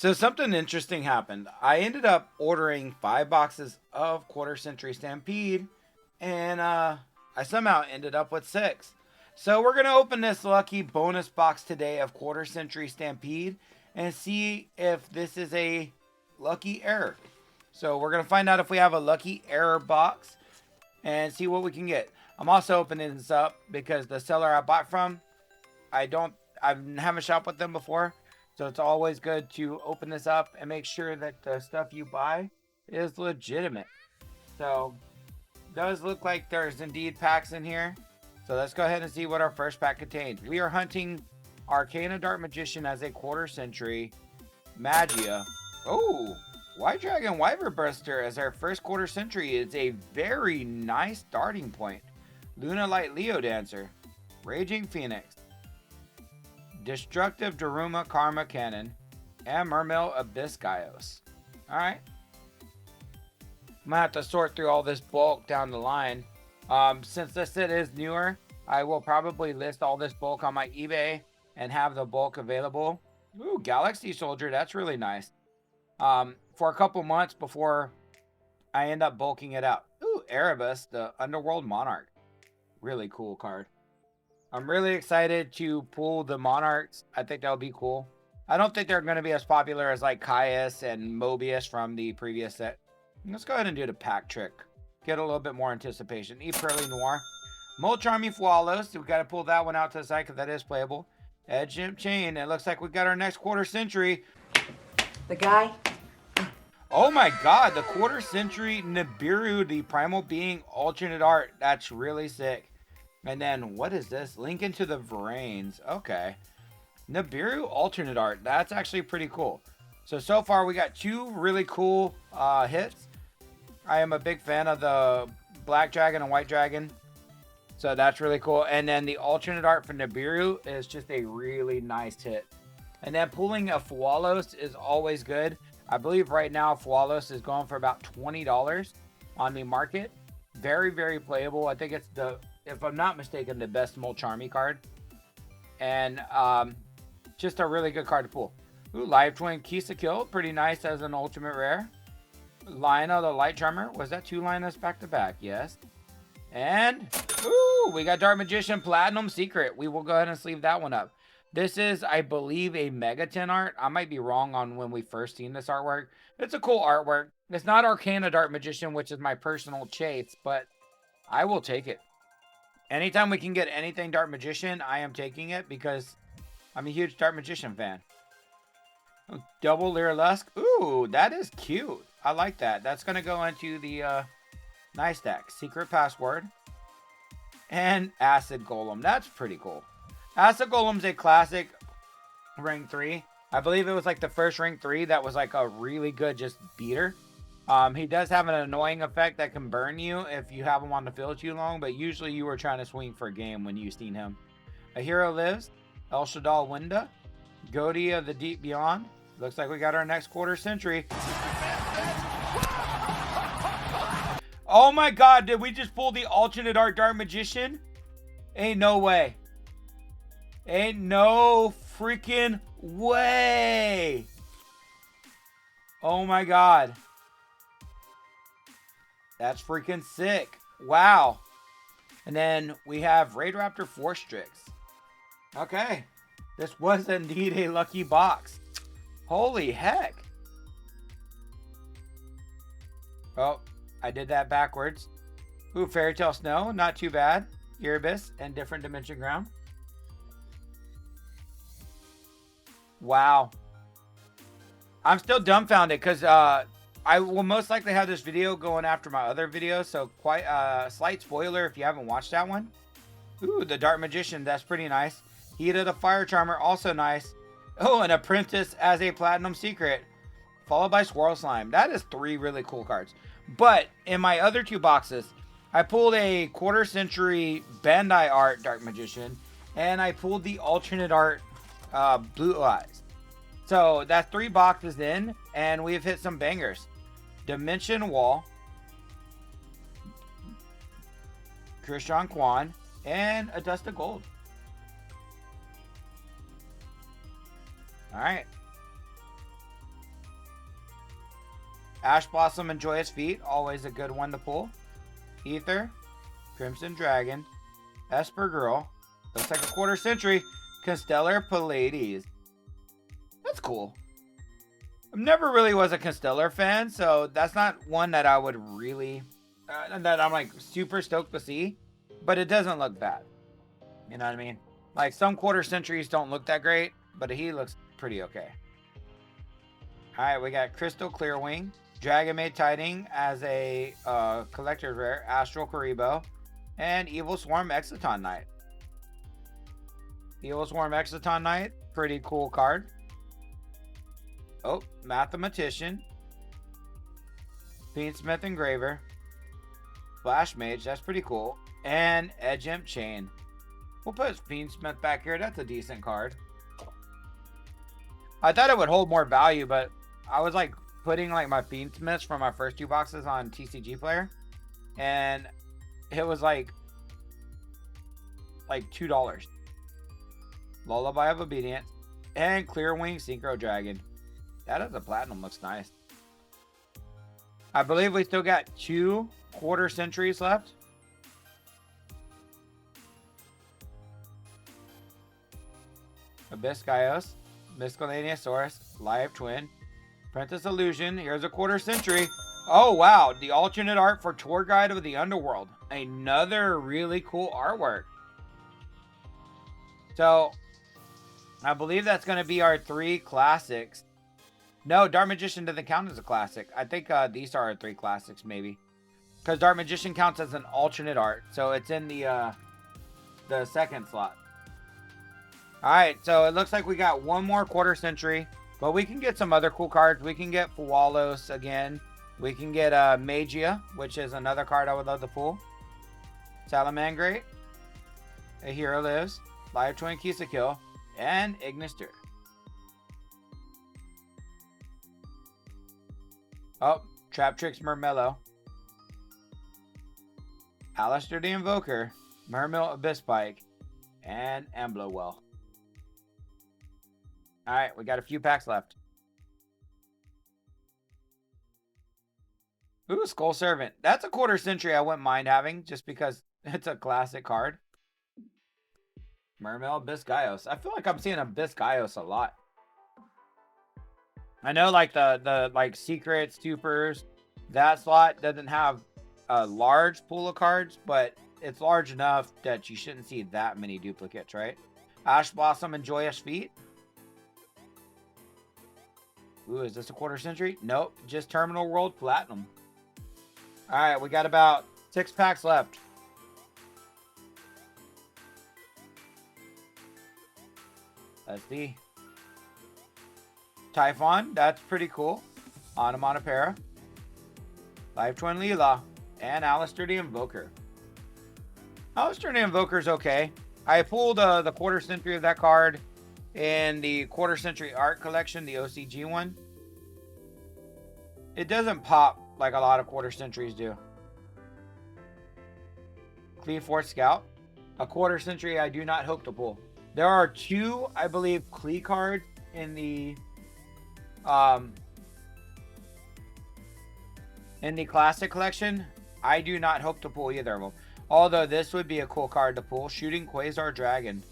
So something interesting happened. I ended up ordering 5 boxes of quarter century Stampede, and I somehow ended up with 6. So we're gonna open this lucky bonus box today of quarter century Stampede and see if this is a lucky error. So we're gonna find out if we have a lucky error box and see what we can get. I'm also opening this up because the seller I bought from, I haven't shopped with them before. So it's always good to open this up and make sure that the stuff you buy is legitimate. So it does look like there's indeed packs in here. So let's go ahead and see what our first pack contains. We are hunting Arcana Dark Magician as a quarter century. Magia. Oh, White Dragon Wyvern Buster as our first quarter century is a very nice starting point. Luna Light Leo Dancer. Raging Phoenix. Destructive Daruma Karma Cannon, and Mermail Abyss Gaios. Alright. I'm going to have to sort through all this bulk down the line. Since this set is newer, I will probably list all this bulk on my eBay and have the bulk available. Ooh, Galaxy Soldier, that's really nice. For a couple months before I end up bulking it out. Ooh, Erebus, the Underworld Monarch. Really cool card. I'm really excited to pull the Monarchs. I think that'll be cool. I don't think they're going to be as popular as like Caius and Mobius from the previous set. Let's go ahead and do the pack trick. Get a little bit more anticipation. Pearly Noir. Molcharmy Flawless. We got to pull that one out to the side because that is playable. Edge Imp Chain. It looks like we got our next quarter century. The guy. Oh my god, the quarter century Nibiru, the Primal Being alternate art. That's really sick. And then, what is this? Link into the Vrains. Okay. Nibiru alternate art. That's actually pretty cool. So far, we got 2 really cool hits. I am a big fan of the Black Dragon and White Dragon. So that's really cool. And then the alternate art for Nibiru is just a really nice hit. And then pulling a Fualos is always good. I believe right now, Fualos is going for about $20 on the market. Very, very playable. I think it's if I'm not mistaken, the best Molcharmy card. And just a really good card to pull. Ooh, Live Twin Kisa Kill. Pretty nice as an ultimate rare. Lina the Light Charmer. Was that 2 Linas back to back? Yes. And, ooh, we got Dark Magician Platinum Secret. We will go ahead and sleeve that one up. This is, I believe, a Megaton art. I might be wrong on when we first seen this artwork. It's a cool artwork. It's not Arcana Dark Magician, which is my personal chase, but I will take it. Anytime we can get anything Dark Magician, I am taking it because I'm a huge Dark Magician fan. Double Lyrilusk. Ooh, that is cute. I like that. That's going to go into the nice deck. Secret Password. And Acid Golem. That's pretty cool. Acid Golem's a classic Ring 3. I believe it was like the first Ring 3 that was like a really good just beater. He does have an annoying effect that can burn you if you have him on the field too long, but usually you were trying to swing for a game when you seen him. A Hero Lives, El Shaddai Winda, Goaty of the Deep Beyond. Looks like we got our next quarter century. Oh my god, did we just pull the alternate art Dark Magician? Ain't no way. Ain't no freaking way. Oh my god. That's freaking sick. Wow. And then we have Raid Raptor Force Strix. Okay. This was indeed a lucky box. Holy heck. Oh, I did that backwards. Ooh, Fairy Tale Snow. Not too bad. Erebus and Different Dimension Ground. Wow. I'm still dumbfounded because I will most likely have this video going after my other videos, so quite a slight spoiler if you haven't watched that one. Ooh, the Dark Magician, that's pretty nice. Heat of the Fire Charmer, also nice. Oh, an Apprentice as a Platinum Secret, followed by Swirl Slime. That is 3 really cool cards. But in my other 2 boxes, I pulled a quarter century Bandai art Dark Magician, and I pulled the alternate art Blue Eyes. So that's 3 boxes in, and we've hit some bangers. Dimension Wall, Krishan Kwan, and a Dust of Gold. Alright. Ash Blossom and Joyous Feet, always a good one to pull. Ether, Crimson Dragon, Esper Girl. Looks like a quarter century. Constellar Pallades. That's cool. I never really was a Constellar fan, so that's not one that I would really, that I'm like super stoked to see. But it doesn't look bad. You know what I mean? Like some quarter centuries don't look that great, but he looks pretty okay. Alright, we got Crystal Clearwing, Dragon Maid Tiding as a collector rare, Astral Karibo, and Evil Swarm Exciton Knight. Evil Swarm Exciton Knight, pretty cool card. Oh, Mathematician, Fiendsmith Engraver, Flash Mage, that's pretty cool, and Edge Imp Chain. We'll put Fiendsmith back here, that's a decent card. I thought it would hold more value, but I was like putting like my Fiendsmiths from my first 2 boxes on TCG Player, and it was like $2. Lullaby of Obedience and Clearwing Synchro Dragon. That is a platinum, looks nice. I believe we still got 2 quarter centuries left. Abyss Gaios, Miscellaneousaurus, Live Twin, Princess Illusion. Here's a quarter century. Oh, wow. The alternate art for Tour Guide of the Underworld. Another really cool artwork. So, I believe that's going to be our 3 classics. No, Dark Magician doesn't count as a classic. I think these are our 3 classics, maybe. Because Dark Magician counts as an alternate art. So, it's in the second slot. Alright, so it looks like we got 1 more quarter century. But we can get some other cool cards. We can get Fuwalos again. We can get Magia, which is another card I would love to pull. Salamangreat. A Hero Lives. Live Twin Kill. And Ignister. Oh, Traptrix Murmello. Alistair the Invoker. Mermill Abyss Spike. And Amblowell. Alright, we got a few packs left. Ooh, Skull Servant. That's a quarter century I wouldn't mind having, just because it's a classic card. Mermail Abyss Gaios. I feel like I'm seeing Abyss Gaios a lot. I know like the like secret supers, that slot doesn't have a large pool of cards, but it's large enough that you shouldn't see that many duplicates, right? Ash Blossom and Joyous Feet. Ooh, is this a quarter century? Nope, just Terminal World Platinum. Alright, we got about 6 packs left. Let's see. Typhon, that's pretty cool. Onomatopoeia. Live Twin Leela. And Alistair the Invoker. Alistair the Invoker's okay. I pulled the quarter century of that card in the quarter century art collection, the OCG one. It doesn't pop like a lot of quarter centuries do. Clee Force Scout. A quarter century I do not hope to pull. There are 2, I believe, Clee cards in the classic collection. I do not hope to pull either of them. Although this would be a cool card to pull. Shooting Quasar Dragon.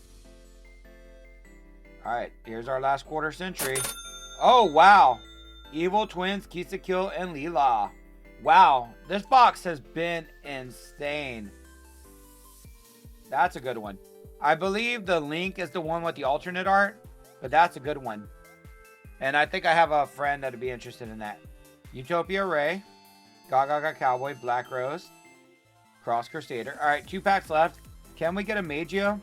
Alright, here's our last quarter century. Oh, wow. Evil Twins, Kill, and Leela. Wow, this box has been insane. That's a good one. I believe the link is the one with the alternate art, but that's a good one. And I think I have a friend that'd be interested in that. Utopia Ray, Gaga Cowboy, Black Rose, Cross Crusader. Alright, 2 packs left. Can we get a Magio?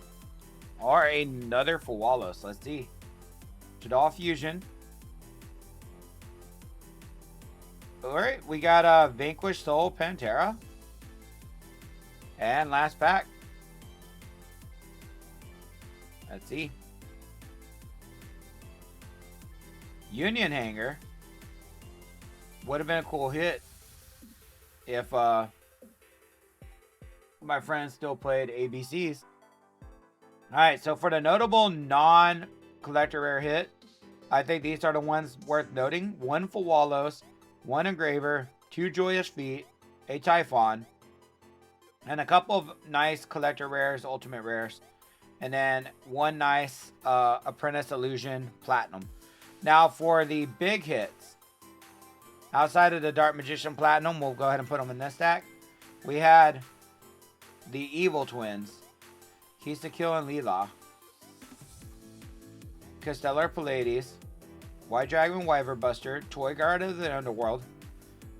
Or another Fuwalos? Let's see. Jadal Fusion. Alright, we got a Vanquish Soul Pantera. And last pack. Let's see. Union Hanger. Would have been a cool hit if my friends still played ABCs. Alright, so for the notable non-collector rare hit, I think these are the ones worth noting. 1 Fuwalos, 1 engraver, 2 joyous feet, a Typhon, and a couple of nice collector rares, ultimate rares, and then 1 nice Apprentice Illusion Platinum. Now for the big hits, outside of the Dark Magician Platinum, we'll go ahead and put them in this stack. We had the Evil Twins, Kisakil and Leela, Castellar Pallades, White Dragon Wyverbuster, Toy Guard of the Underworld,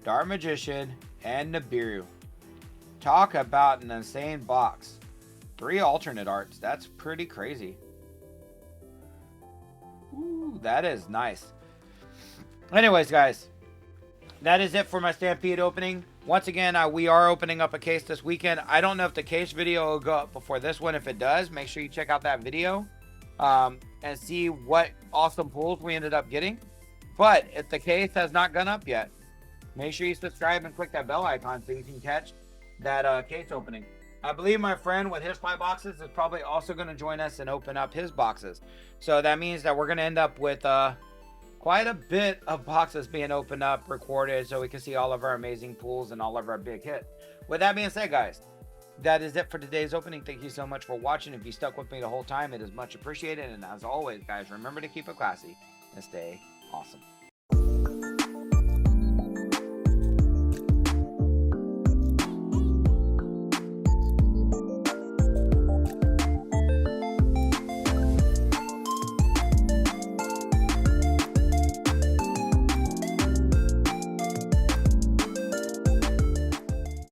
Dark Magician, and Nibiru. Talk about an insane box. 3 alternate arts. That's pretty crazy. Ooh, that is nice. Anyways, guys, that is it for my Stampede opening. Once again, we are opening up a case this weekend. I don't know if the case video will go up before this one. If it does, make sure you check out that video and see what awesome pulls we ended up getting. But if the case has not gone up yet, make sure you subscribe and click that bell icon so you can catch that case opening. I believe my friend with his 5 boxes is probably also going to join us and open up his boxes. So that means that we're going to end up with quite a bit of boxes being opened up, recorded, so we can see all of our amazing pulls and all of our big hits. With that being said, guys, that is it for today's opening. Thank you so much for watching. If you stuck with me the whole time, it is much appreciated. And as always, guys, remember to keep it classy and stay awesome.